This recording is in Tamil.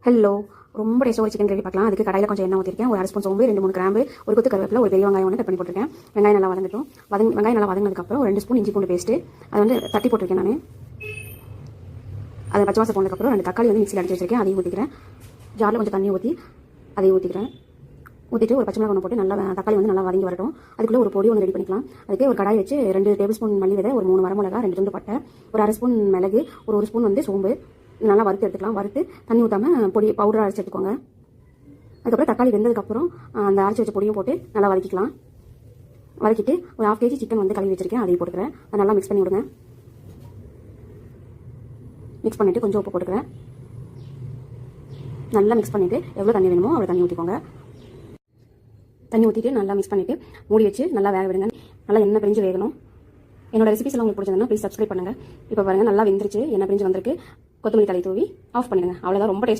ஹலோ, ரொம்ப டேஸ்ட்டாக ஒரு சிக்கன் கிரேவி பார்க்கலாம். அதுக்கு கடாயில் கொஞ்சம் எண்ணெய் ஊற்றிருக்கேன். ஒரு அரை ஸ்பூன் சோம்பு, 2-3 கிராம்பு, ஒரு கொத்து கருவேப்பிலை, ஒரு பெரிய வெங்காயம் கட் பண்ணி போட்டிருக்கேன். வெங்காயம் நல்லா வதங்கட்டும். வெங்காயம் நல்லா வதங்கினதுக்கப்புறம் 2 ஸ்பூன் இஞ்சி பூண்டு பேஸ்ட்டு அது தட்டி போட்டிருக்கேன். நான் அதை பச்சை வாசம் போனதுக்கப்புறம் 2 தக்காளி மிக்சியில் அடிச்சு வச்சிருக்கேன். அதையும் ஊற்றிக்கிறேன். ஜாரில் கொஞ்சம் தண்ணி ஊற்றி அதையும் ஊற்றிக்கிறேன். ஊற்றிட்டு ஒரு பச்சை மிளகாய் ஒன்று போட்டு நல்லா தக்காளி நல்லா வதங்கி வரட்டும். அதுக்குள்ளே ஒரு பொடி ஒன்று ரெடி பண்ணிக்கலாம். அதுக்கு ஒரு கடாய் வச்சு 2 டேபிள் ஸ்பூன் மல்லி விதை, ஒரு 3 வரமிளகா, 2 துண்டு பட்டை, ஒரு அரை ஸ்பூன் மிளகு, ஒரு ஸ்பூன் சோம்பு நல்லா வறுத்து எடுத்துக்கலாம். வறுத்து தண்ணி ஊற்றாமல் பொடி பவுடராக அரைச்சி எடுத்துக்கோங்க. அதுக்கப்புறம் தக்காளி வெந்ததுக்கப்புறம் அந்த அரைச்சி வச்ச பொடியும் போட்டு நல்லா வதக்கிக்கலாம். வதக்கிட்டு ஒரு 1/2 kg சிக்கன் கழுவி வச்சிருக்கேன். அதையும் போட்டுக்கிறேன். அதை நல்லா மிக்ஸ் பண்ணி விடுங்க. மிக்ஸ் பண்ணிவிட்டு கொஞ்சம் உப்பு போட்டுக்கிறேன். நல்லா மிக்ஸ் பண்ணிவிட்டு எவ்வளோ தண்ணி வேணுமோ அவ்வளோ தண்ணி ஊற்றிக்கோங்க. தண்ணி ஊற்றிட்டு நல்லா மிக்ஸ் பண்ணிவிட்டு மூடி வச்சு நல்லா வேக விடுங்க. நல்லா எண்ணெய் பிரிஞ்சு வேகணும். என்னோட ரெசிபிஸ் எல்லாம் உங்களுக்கு பிடிச்சிருந்தா ப்ளீஸ் சப்ஸ்கிரைப் பண்ணுங்கள். இப்போ பாருங்கள் நல்லா வெந்துருச்சு, எண்ணெய் பிரிஞ்சு வந்திருக்கு. கொத்தமல்லி தழை தூவி ஆஃப் பண்ணிடுங்க. அவ்வளோதான். ரொம்ப டேஸ்ட்.